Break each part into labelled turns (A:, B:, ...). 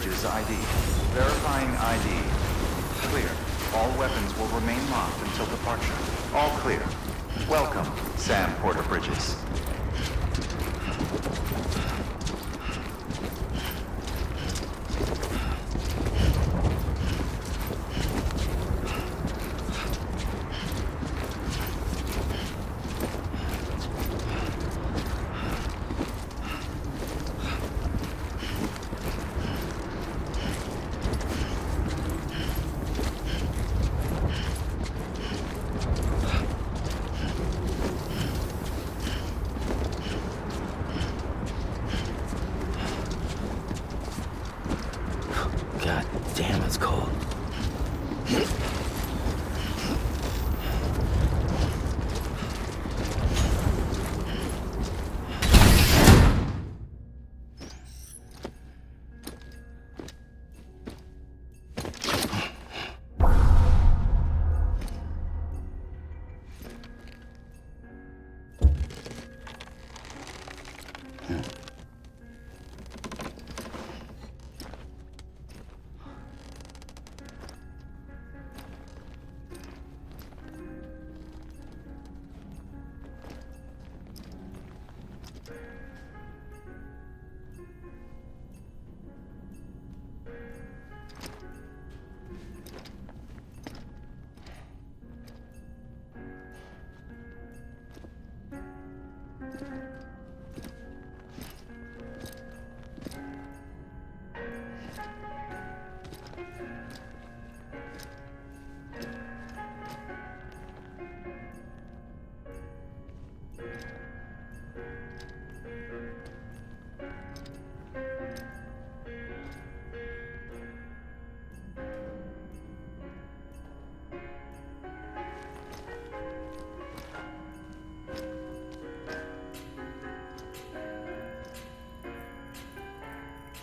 A: Bridges ID. Verifying ID. Clear. All weapons will remain locked until departure. All clear. Welcome, Sam Porter Bridges.
B: God damn, it's cold.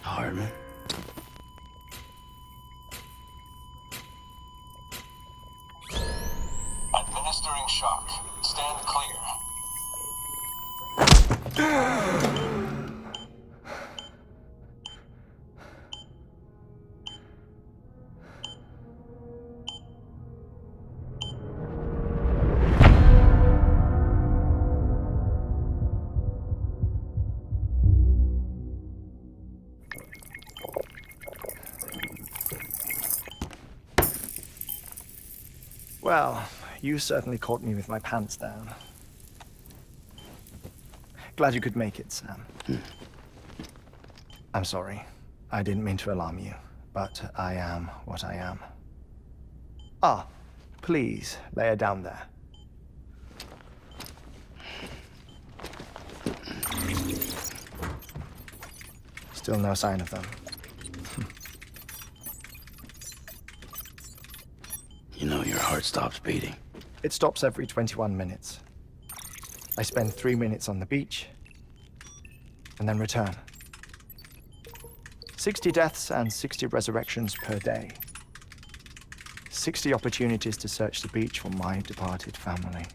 B: Hardman.
C: Administering shock. Stand clear.
D: Well, you certainly caught me with my pants down. Glad you could make it, Sam. I'm sorry. I didn't mean to alarm you, but I am what I am. Ah, please, lay her down there. Still no sign of them.
B: You know your heart stops beating.
D: It stops every 21 minutes. I spend 3 minutes on the beach, and then return. 60 deaths and 60 resurrections per day. 60 opportunities to search the beach for my departed family.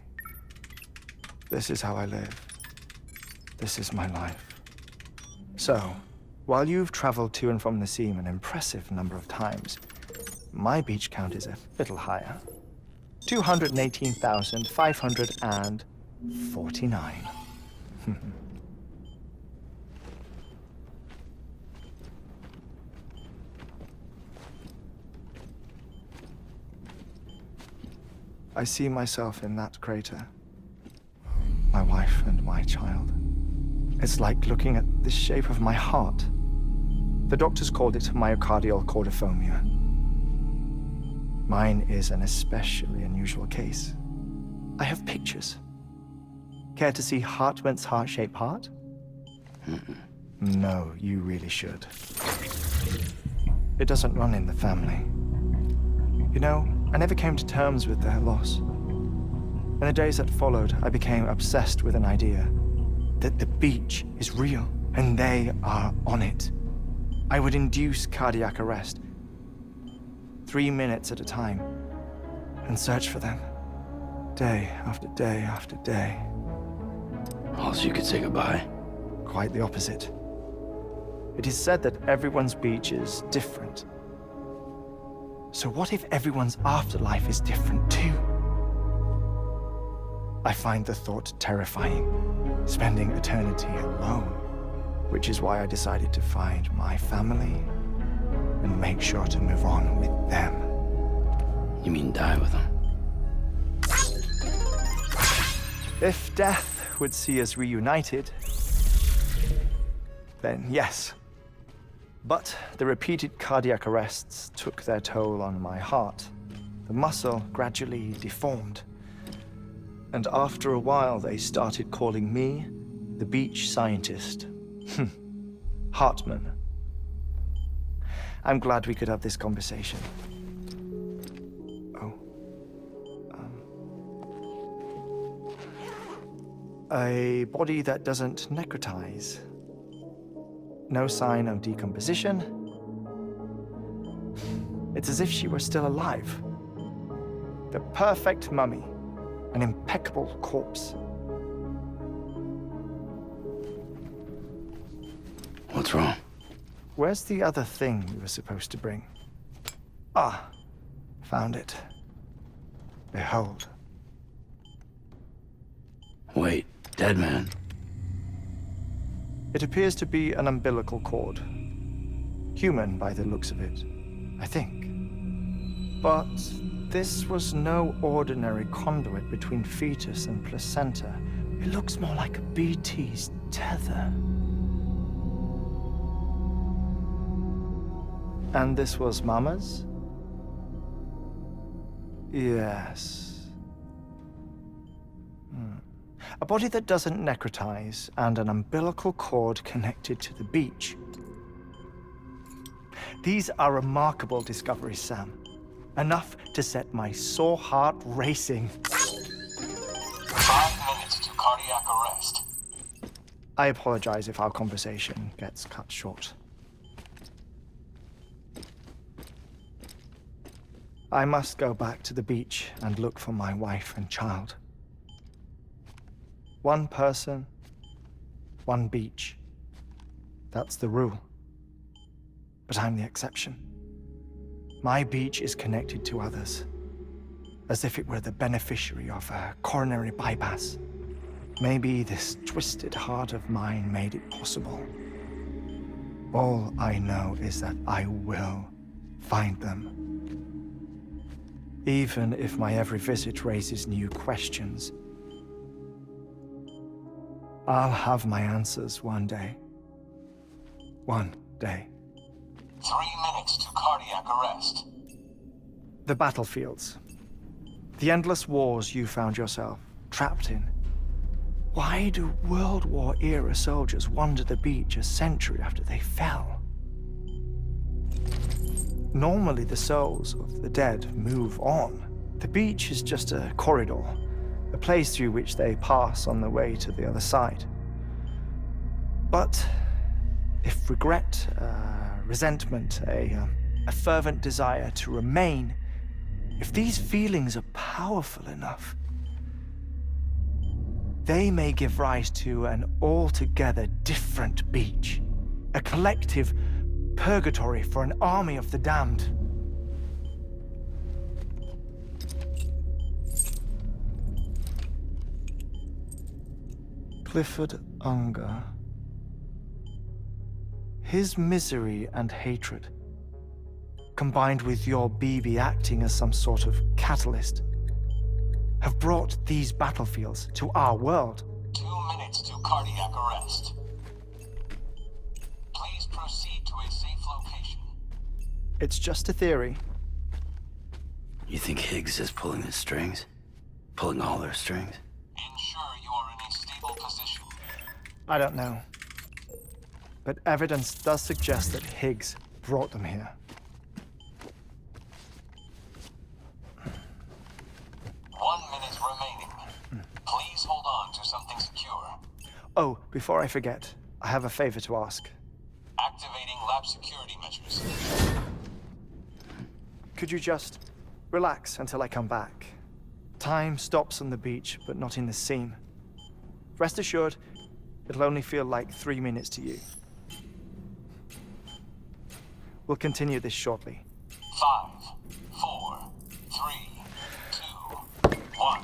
D: This is how I live. This is my life. So, while you've traveled to and from the seam an impressive number of times, my beach count is a little higher. 218,549. I see myself in that crater. My wife and my child. It's like looking at the shape of my heart. The doctors called it myocardial cordiformia. Mine is an especially unusual case. I have pictures. Care to see Hartman's heart-shaped heart? No, you really should. It doesn't run in the family. You know, I never came to terms with their loss. In the days that followed, I became obsessed with an idea that the beach is real and they are on it. I would induce cardiac arrest, 3 minutes at a time, and search for them, day after day after day.
B: Also, you could say goodbye.
D: Quite the opposite. It is said that everyone's beach is different. So what if everyone's afterlife is different too? I find the thought terrifying, spending eternity alone, which is why I decided to find my family and make sure to move on with them.
B: You mean die with them?
D: If death would see us reunited, then yes. But the repeated cardiac arrests took their toll on my heart. The muscle gradually deformed. And after a while, they started calling me the beach scientist. Hartman. I'm glad we could have this conversation. Oh. A body that doesn't necrotize. No sign of decomposition. It's as if she were still alive. The perfect mummy. An impeccable corpse.
B: What's wrong?
D: Where's the other thing you were supposed to bring? Ah, found it. Behold.
B: Wait, dead man.
D: It appears to be an umbilical cord. Human by the looks of it, I think. But this was no ordinary conduit between fetus and placenta. It looks more like a BT's tether. And this was Mama's? Yes. A body that doesn't necrotize and an umbilical cord connected to the beach. These are remarkable discoveries, Sam. Enough to set my sore heart racing.
C: 5 minutes to cardiac arrest.
D: I apologize if our conversation gets cut short. I must go back to the beach and look for my wife and child. One person, one beach. That's the rule. But I'm the exception. My beach is connected to others, as if it were the beneficiary of a coronary bypass. Maybe this twisted heart of mine made it possible. All I know is that I will find them. Even if my every visit raises new questions, I'll have my answers one day. One day.
C: 3 minutes to cardiac arrest.
D: The battlefields. The endless wars you found yourself trapped in. Why do World War-era soldiers wander the beach a century after they fell? Normally, the souls of the dead move on. The beach is just a corridor, a place through which they pass on the way to the other side. But if regret, resentment, a fervent desire to remain, if these feelings are powerful enough, they may give rise to an altogether different beach, a collective purgatory for an army of the damned. Clifford Unger. His misery and hatred, combined with your BB acting as some sort of catalyst, have brought these battlefields to our world.
C: 2 minutes to cardiac arrest. Please proceed to a safe location.
D: It's just a theory.
B: You think Higgs is pulling the strings? Pulling all their strings?
C: Ensure you are in a stable position.
D: I don't know. But evidence does suggest that Higgs brought them here.
C: 1 minute remaining. Please hold on to something secure.
D: Oh, before I forget, I have a favor to ask.
C: Activating lab security measures.
D: Could you just relax until I come back? Time stops on the beach, but not in the scene. Rest assured, it'll only feel like 3 minutes to you. We'll continue this shortly.
C: 5, 4, 3, 2, 1.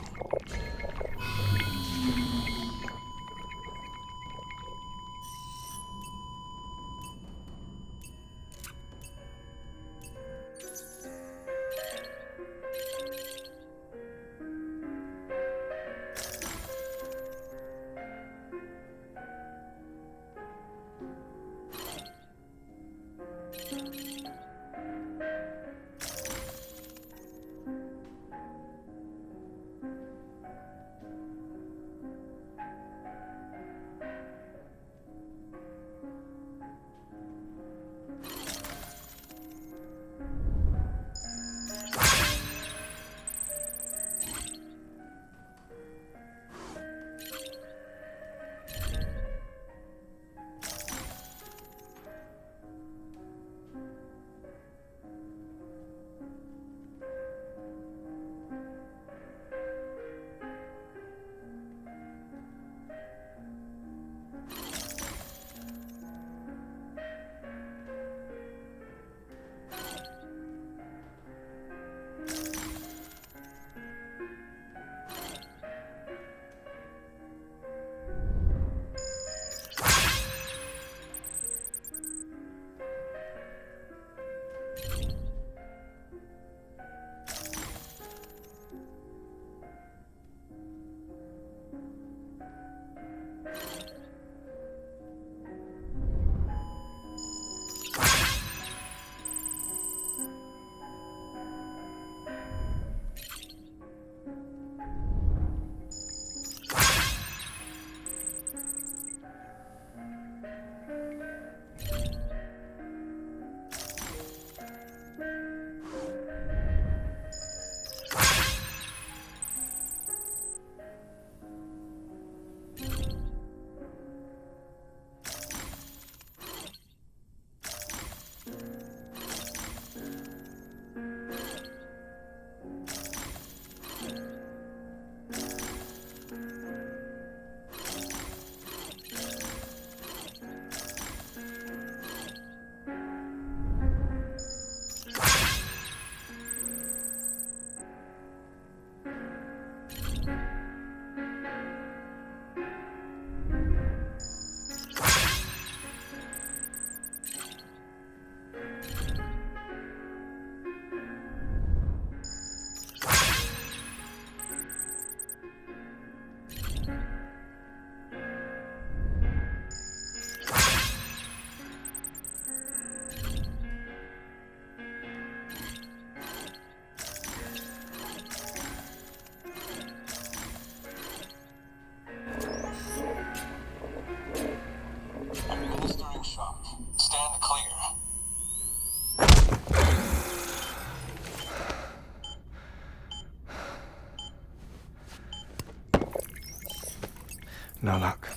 D: No luck.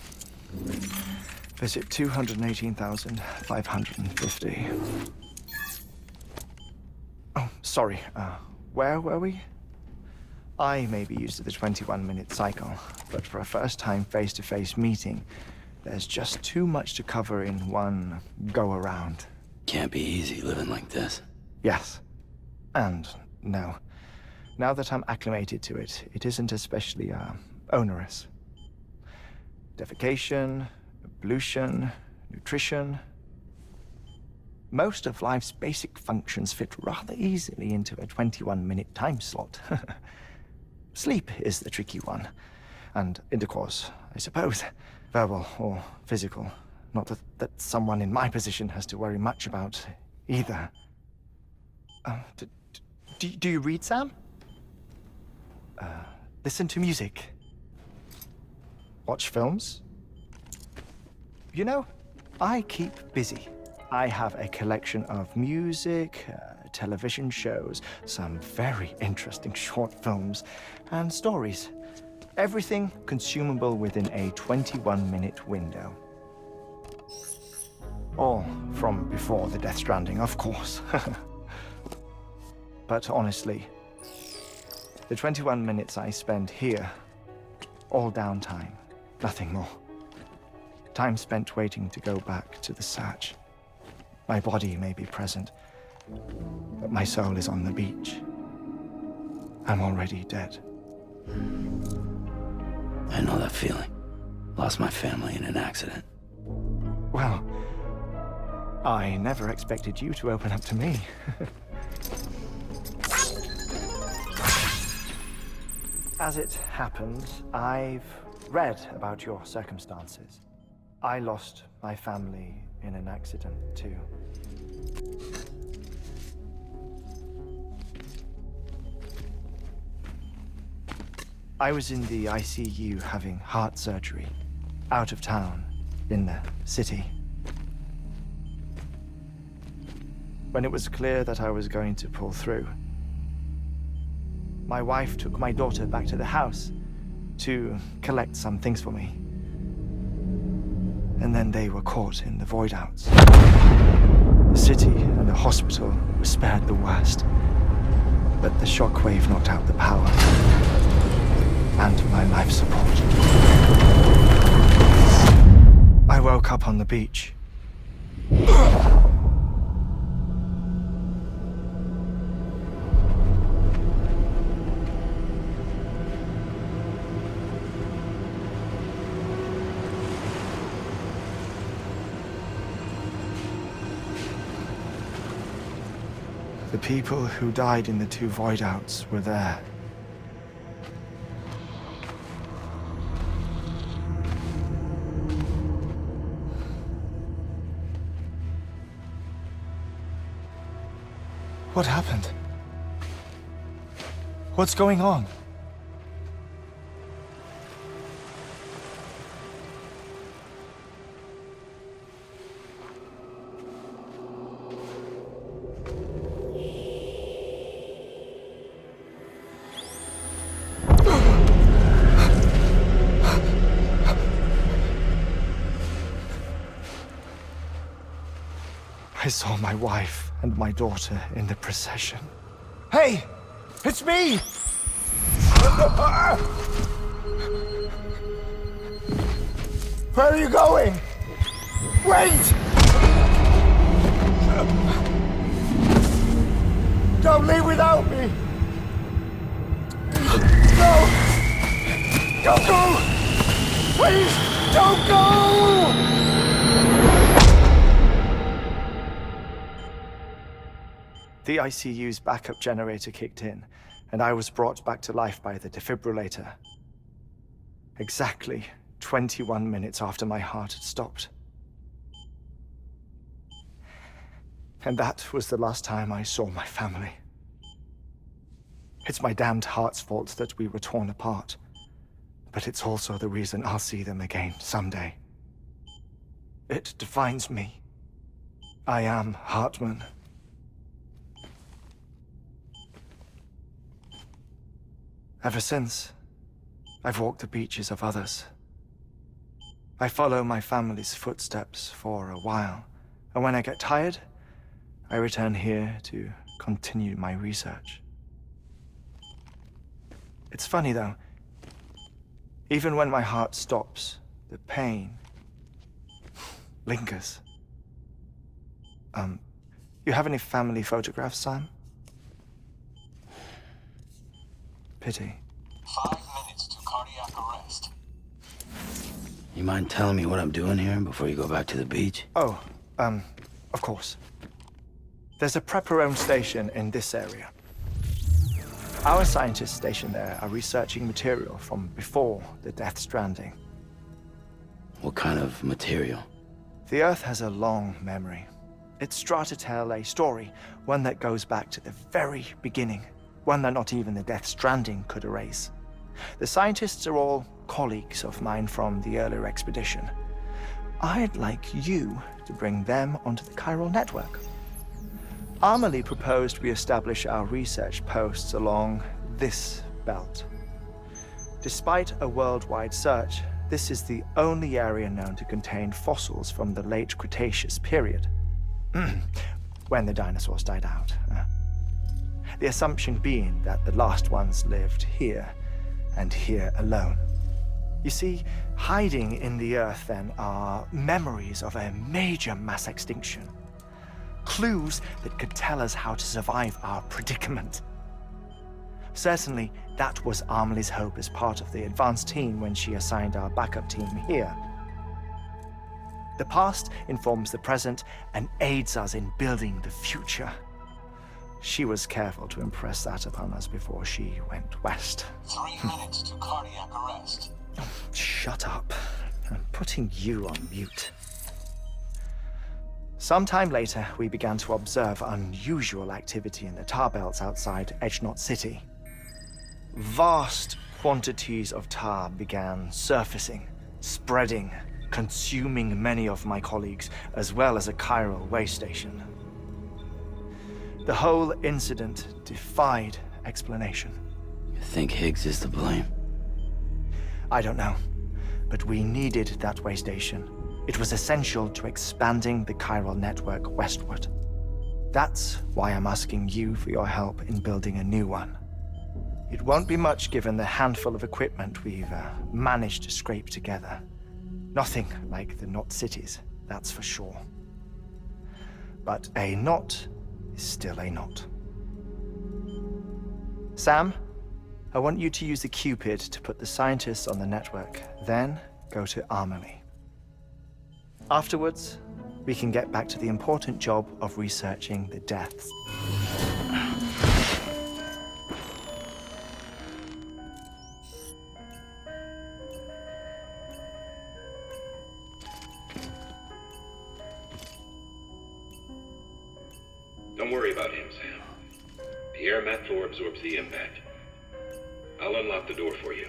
D: Visit 218,550. Oh, sorry. Where were we? I may be used to the 21-minute cycle, but for a first-time face-to-face meeting, there's just too much to cover in one go-around.
B: Can't be easy living like this.
D: Yes. And no. Now that I'm acclimated to it, it isn't especially, onerous. Defecation, ablution, nutrition. Most of life's basic functions fit rather easily into a 21-minute time slot. Sleep is the tricky one. And intercourse, I suppose. Verbal or physical. Not that someone in my position has to worry much about either. Do you read, Sam? Listen to music. Watch films? You know, I keep busy. I have a collection of music, television shows, some very interesting short films, and stories. Everything consumable within a 21-minute window. All from before the Death Stranding, of course. But honestly, the 21 minutes I spend here, all downtime, nothing more. Time spent waiting to go back to the search. My body may be present, but my soul is on the beach. I'm already dead.
B: I know that feeling. Lost my family in an accident.
D: Well, I never expected you to open up to me. As it happens, I've read about your circumstances. I lost my family in an accident, too. I was in the ICU having heart surgery, out of town, in the city. When it was clear that I was going to pull through, my wife took my daughter back to the house to collect some things for me. And then they were caught in the void-outs. The city and the hospital were spared the worst, but the shockwave knocked out the power and my life support. I woke up on the beach. The people who died in the two void-outs were there. What happened? What's going on? I saw my wife and my daughter in the procession. Hey! It's me! Where are you going? Wait! Don't leave without me! No! Don't go! Please, don't go! The ICU's backup generator kicked in, and I was brought back to life by the defibrillator. Exactly 21 minutes after my heart had stopped. And that was the last time I saw my family. It's my damned heart's fault that we were torn apart, but it's also the reason I'll see them again someday. It defines me. I am Hartman. Ever since, I've walked the beaches of others. I follow my family's footsteps for a while, and when I get tired, I return here to continue my research. It's funny though, even when my heart stops, the pain lingers. You have any family photographs, Sam? Pity.
C: 5 minutes to cardiac arrest.
B: You mind telling me what I'm doing here before you go back to the beach?
D: Oh, of course. There's a prepper-owned station in this area. Our scientists stationed there are researching material from before the Death Stranding.
B: What kind of material?
D: The Earth has a long memory. It's trying to tell a story, one that goes back to the very beginning. One that not even the Death Stranding could erase. The scientists are all colleagues of mine from the earlier expedition. I'd like you to bring them onto the chiral network. Amelie proposed we establish our research posts along this belt. Despite a worldwide search, this is the only area known to contain fossils from the late Cretaceous period. When the dinosaurs died out. The assumption being that the last ones lived here, and here alone. You see, hiding in the Earth then are memories of a major mass extinction. Clues that could tell us how to survive our predicament. Certainly, that was Amelie's hope as part of the advanced team when she assigned our backup team here. The past informs the present and aids us in building the future. She was careful to impress that upon us before she went west.
C: 3 minutes to cardiac arrest.
D: Shut up. I'm putting you on mute. Sometime later, we began to observe unusual activity in the tar belts outside Edgenot City. Vast quantities of tar began surfacing, spreading, consuming many of my colleagues, as well as a chiral way station. The whole incident defied explanation.
B: You think Higgs is to blame?
D: I don't know, but we needed that way station. It was essential to expanding the chiral network westward. That's why I'm asking you for your help in building a new one. It won't be much given the handful of equipment we've managed to scrape together. Nothing like the knot cities, that's for sure. But a knot is still a knot. Sam, I want you to use the Cupid to put the scientists on the network, then go to Amelie. Afterwards, we can get back to the important job of researching the deaths.
E: Don't worry about him, Sam. The air mat floor absorbs the impact. I'll unlock the door for you.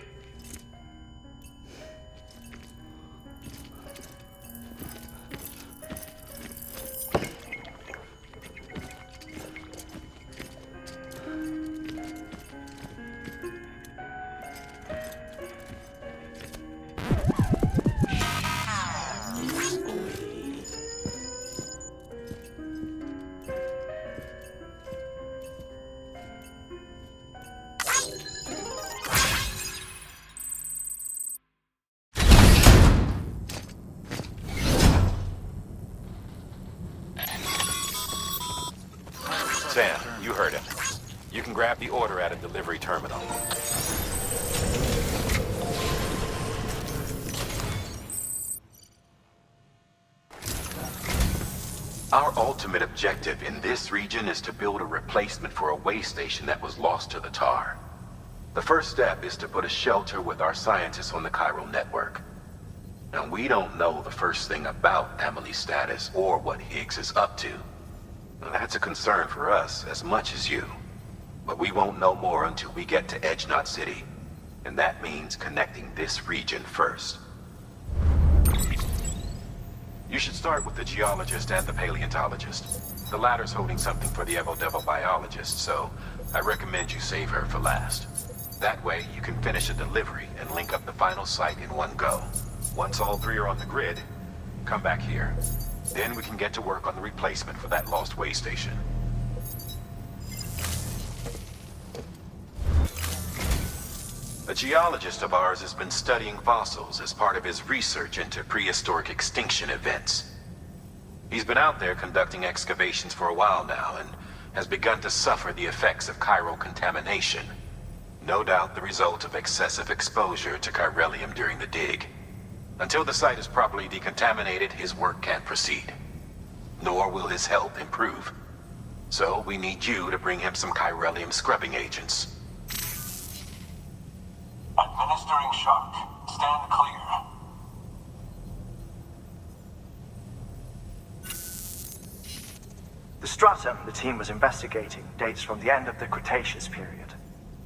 F: Sam, you heard him. You can grab the order at a delivery terminal. Our ultimate objective in this region is to build a replacement for a way station that was lost to the tar. The first step is to put a shelter with our scientists on the chiral network. Now, we don't know the first thing about Amelie's status or what Higgs is up to. Now, that's a concern for us as much as you. But we won't know more until we get to Edgenot City. And that means connecting this region first. You should start with the geologist and the paleontologist. The latter's holding something for the Evo-Devo biologist, so I recommend you save her for last. That way, you can finish a delivery and link up the final site in one go. Once all three are on the grid, come back here. Then we can get to work on the replacement for that lost way station. A geologist of ours has been studying fossils as part of his research into prehistoric extinction events. He's been out there conducting excavations for a while now and has begun to suffer the effects of chiral contamination. No doubt the result of excessive exposure to chiralium during the dig. Until the site is properly decontaminated, his work can't proceed. Nor will his health improve. So we need you to bring him some chiralium scrubbing agents.
C: Administering shock. Stand clear.
D: The stratum the team was investigating dates from the end of the Cretaceous period,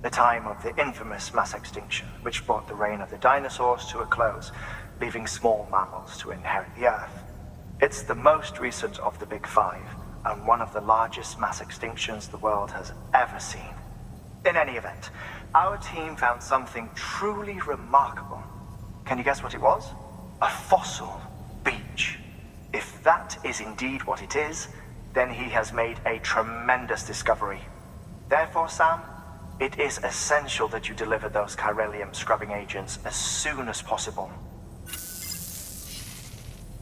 D: the time of the infamous mass extinction, which brought the reign of the dinosaurs to a close, leaving small mammals to inherit the Earth. It's the most recent of the Big Five, and one of the largest mass extinctions the world has ever seen. In any event, our team found something truly remarkable. Can you guess what it was? A fossil beach. If that is indeed what it is, then he has made a tremendous discovery. Therefore, Sam, it is essential that you deliver those chiralium scrubbing agents as soon as possible.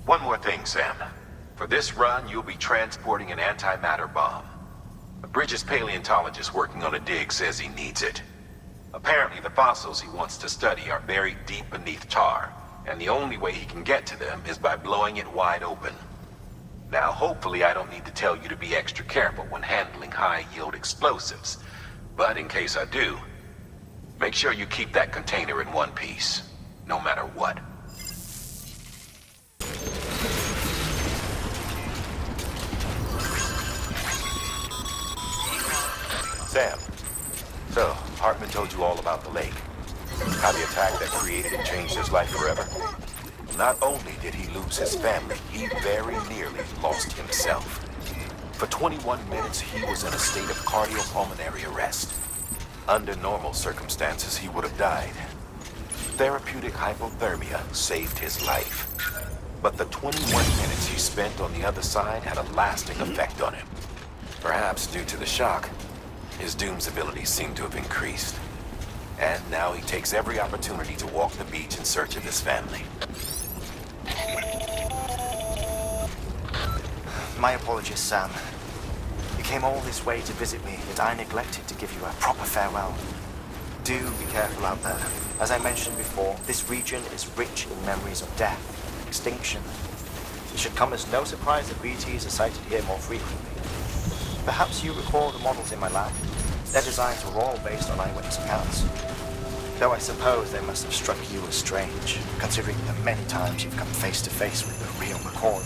F: One more thing, Sam. For this run, you'll be transporting an antimatter bomb. A British paleontologist working on a dig says he needs it. Apparently, the fossils he wants to study are buried deep beneath tar, and the only way he can get to them is by blowing it wide open. Now, hopefully I don't need to tell you to be extra careful when handling high-yield explosives. But in case I do, make sure you keep that container in one piece, no matter what.
G: Sam, so Hartman told you all about the lake. How the attack that created it changed his life forever. Not only did he lose his family, he very nearly lost himself. For 21 minutes, he was in a state of cardiopulmonary arrest. Under normal circumstances, he would have died. Therapeutic hypothermia saved his life. But the 21 minutes he spent on the other side had a lasting effect on him. Perhaps due to the shock, his Doom's abilities seem to have increased. And now he takes every opportunity to walk the beach in search of his family.
D: My apologies, Sam. You came all this way to visit me, yet I neglected to give you a proper farewell. Do be careful out there. As I mentioned before, this region is rich in memories of death, extinction. It should come as no surprise that BTs are sighted here more frequently. Perhaps you recall the models in my lab. Their designs were all based on eyewitness accounts. Though I suppose they must have struck you as strange, considering the many times you've come face to face with the real McCoy.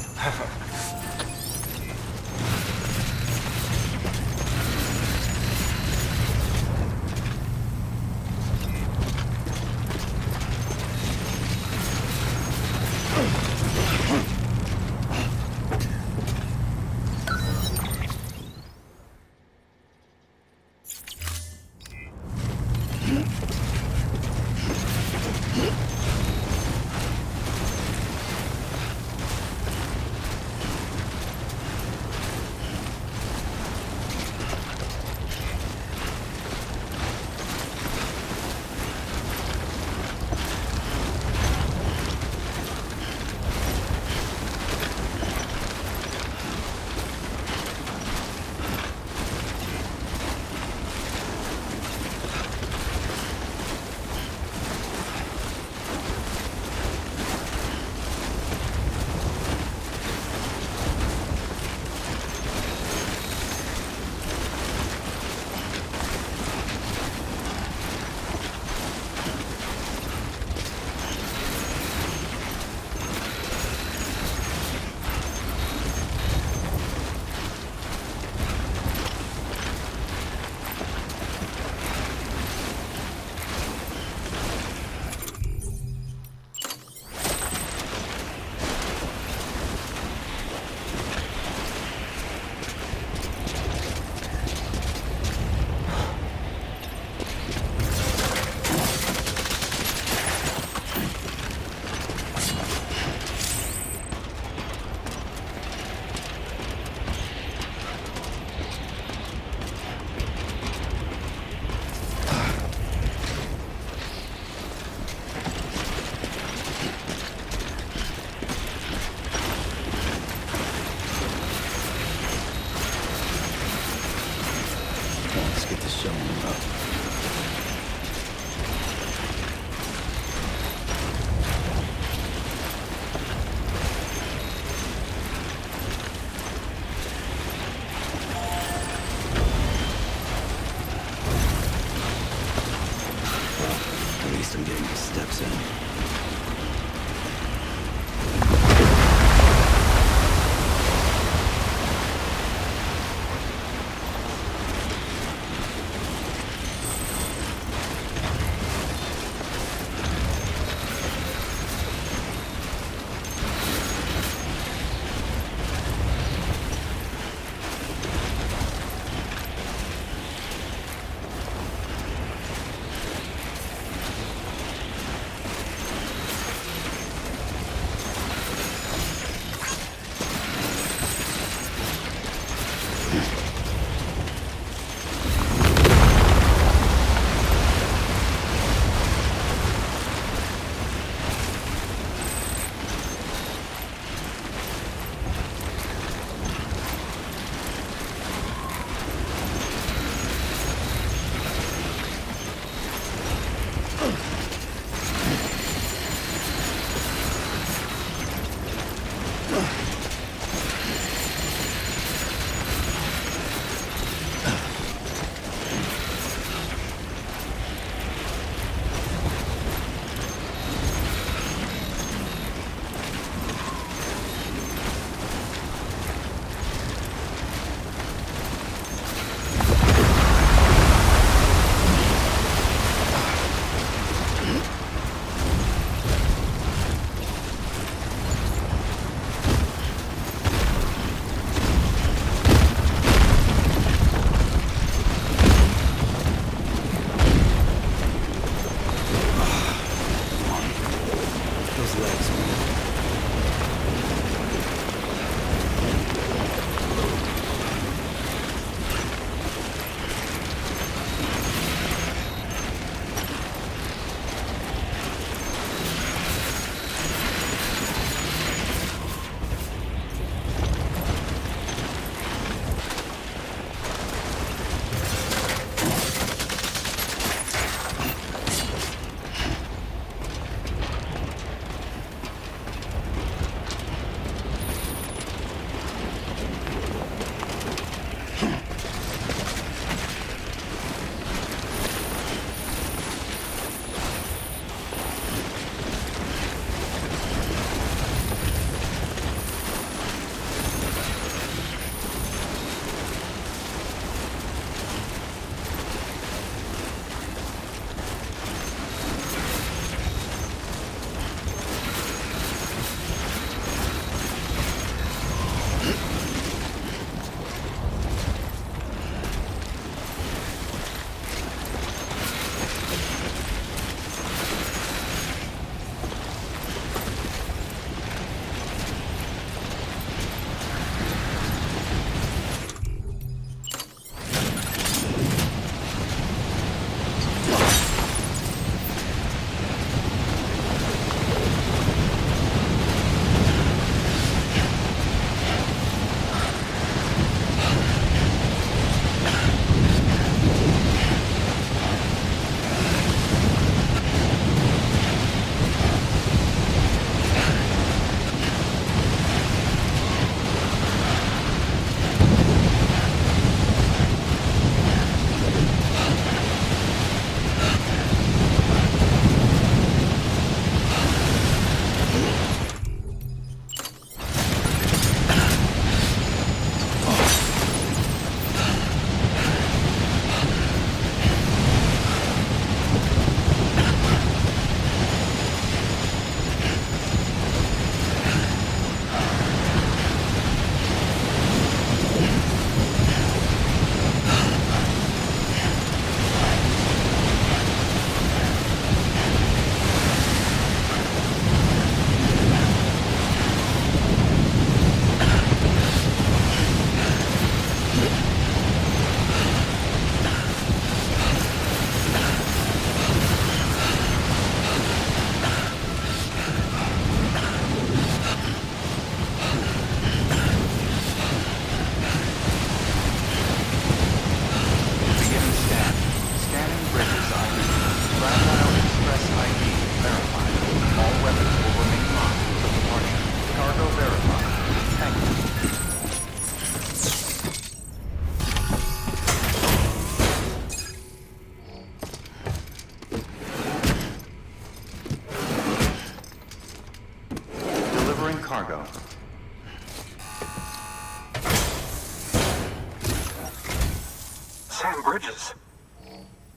H: Sam Bridges.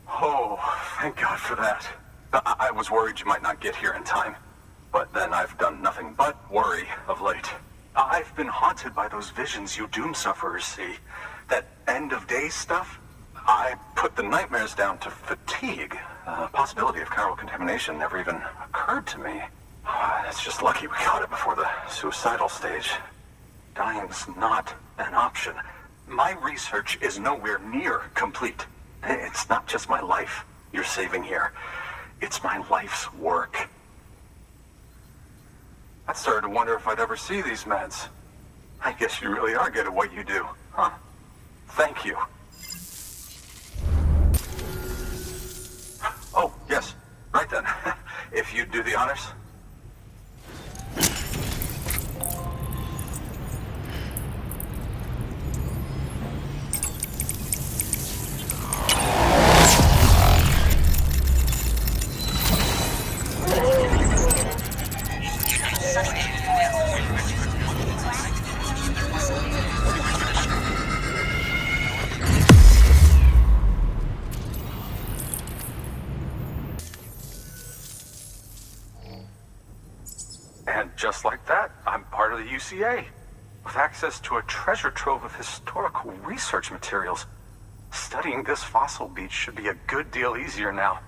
H: Oh, thank God for that. I was worried you might not get here in time. But then I've done nothing but worry of late. I've been haunted by those visions you doom sufferers see. That end of days stuff. I put the nightmares down to fatigue. Possibility of chiral contamination never even occurred to me. It's just lucky we got it before the suicidal stage. Dying's not an option. My research is nowhere near complete. It's not just my life you're saving here. It's my life's work. I started to wonder if I'd ever see these meds. I guess you really are good at what you do, huh? Thank you. Oh, yes. Right then. If you'd do the honors. And just like that, I'm part of the UCA, with access to a treasure trove of historical research materials. Studying this fossil beach should be a good deal easier now,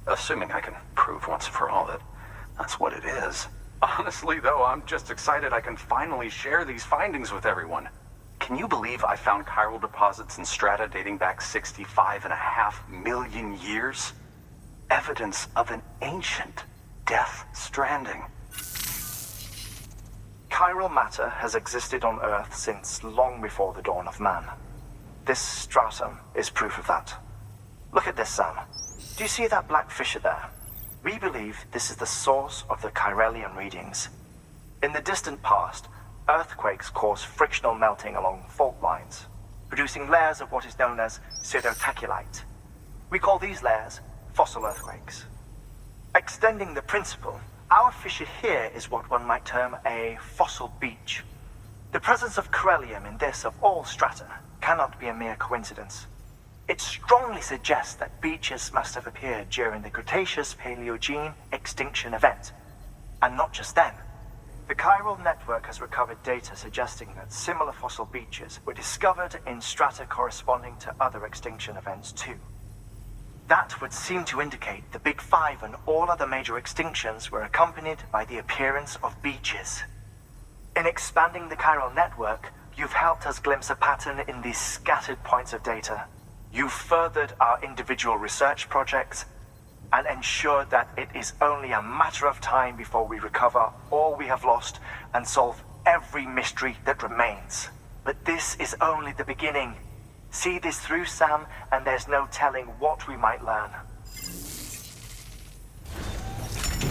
H: assuming I can prove once for all that that's what it is. Honestly, though, I'm just excited I can finally share these findings with everyone. Can you believe I found chiral deposits in strata dating back 65.5 million years? Evidence of an ancient death stranding.
D: Chiral matter has existed on Earth since long before the dawn of man. This stratum is proof of that. Look at this, Sam. Do you see that black fissure there? We believe this is the source of the Chiralian readings. In the distant past, earthquakes cause frictional melting along fault lines, producing layers of what is known as pseudotaculite. We call these layers fossil earthquakes. Extending the principle, our fissure here is what one might term a fossil beach. The presence of Chiralium in this of all strata cannot be a mere coincidence. It strongly suggests that beaches must have appeared during the Cretaceous-Paleogene extinction event. And not just then. The chiral network has recovered data suggesting that similar fossil beaches were discovered in strata corresponding to other extinction events too. That would seem to indicate the Big Five and all other major extinctions were accompanied by the appearance of beaches. In expanding the chiral network, you've helped us glimpse a pattern in these scattered points of data. You've furthered our individual research projects and ensured that it is only a matter of time before we recover all we have lost and solve every mystery that remains. But this is only the beginning. See this through, Sam, and there's no telling what we might learn.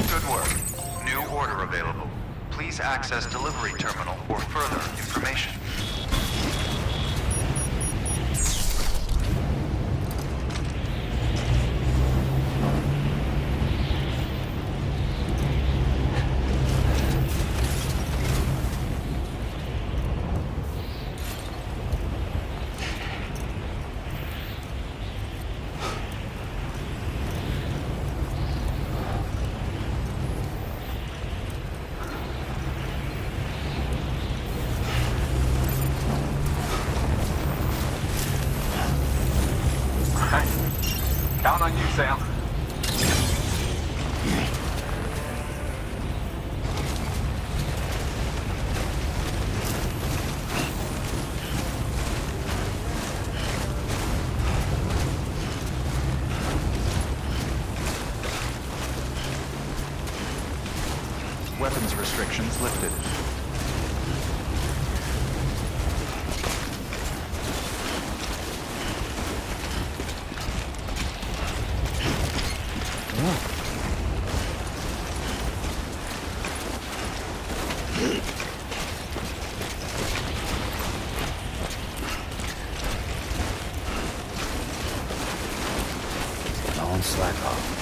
A: Good work. New order available. Please access delivery terminal for further information.
H: Count on you, Sam.
A: Weapons restrictions lifted.
B: Don't slack off.